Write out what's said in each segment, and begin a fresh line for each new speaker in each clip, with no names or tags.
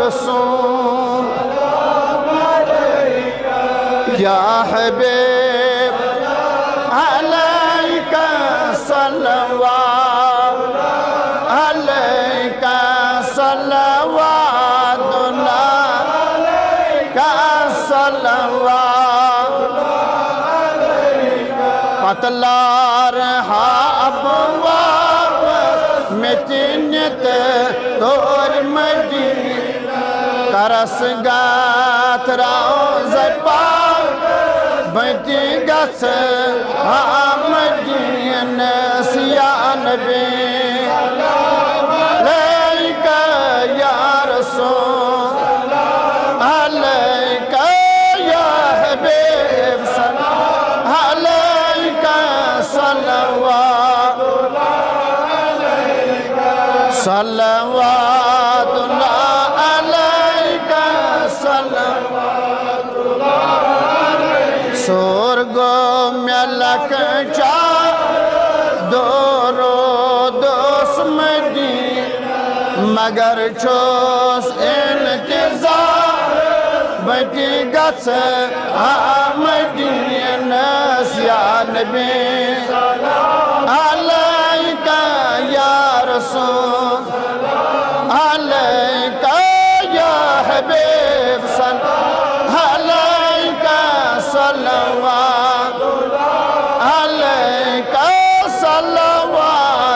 रसूल या हबीब अलैका सल्लल्लाहु अलैका सल्लल्लाहु अलैका सल्लल्लाहु पतला रहा अब वापस मिटनित तोर मदीना करस गाथराओ ज़पा बंटी गस मदीना सिया नबी अलैका या रसूल अलैका या हबीब अलैका सल्लल्लाहु सल्लल्लाहु अलैका सल्लल्लाहु स्वर्गो में लख चा दोरो दोस मदीना मगर छोस इंतजार बटी गस मदीना या नबी अलैका या रसूल अलैका या हबीब अलैका सल्लल्लाहु अलैका सल्लल्लाहु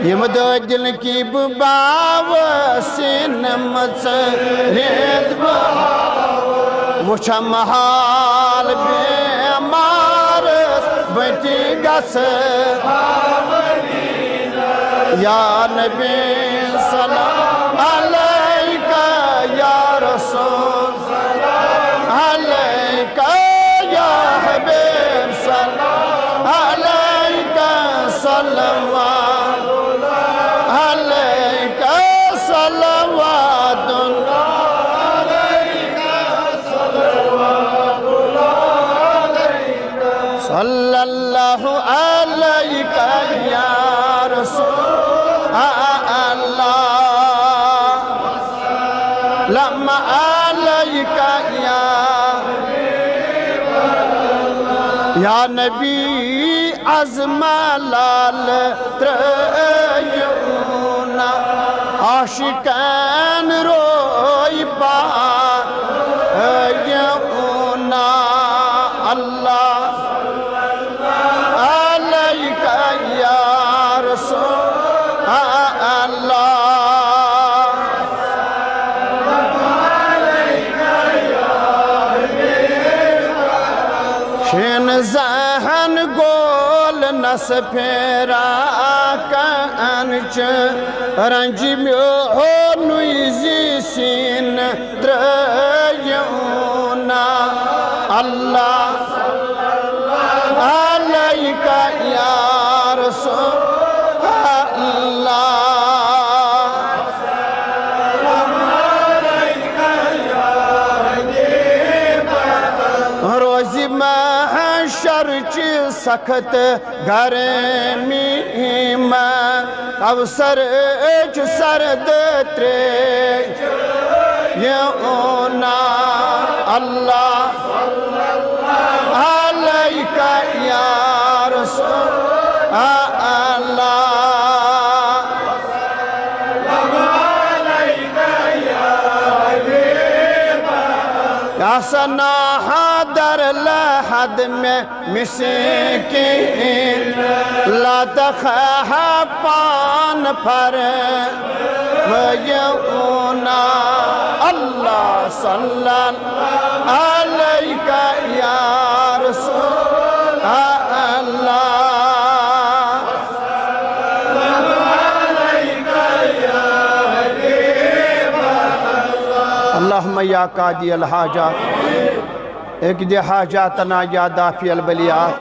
यमद दिल की बाव सिनमत रेत वुछा महाल बेमार बटी गस या नबी सल्लल्लाहु अलैका या रसूल अलैका या हबीब अलैका सल्लल्लाहु अलैका सल्लल्लाहु सल्लल्लाहु अलैका या रसूल अल्लाह लम्मा अलैका या नबी अज़मा लाल त्रयूना आशिकान रोई पायूना अल्लाह अलैका या रसूल अल्लाह शेन जहन गोल नस फेरा कंच रंज म्यो हो नुइजी सीन त्रयूना अल्लाह अलैका या रसूल अल्लाह रोज़ी महशर ची सख्त गर्मी में अवसर च सरद त्रेश यूना अल्लाह अलैका या रसूल अल्लाह या सना दर लहद में मिस्कीन ला तखा पान पर वयूना अल्लाह सल्लल्लाहु अलैका या रसूल अल्लाह अल्लाहुम्मा या कादी अल हाजा एक दे हाजातना या दाफी अल बलियात।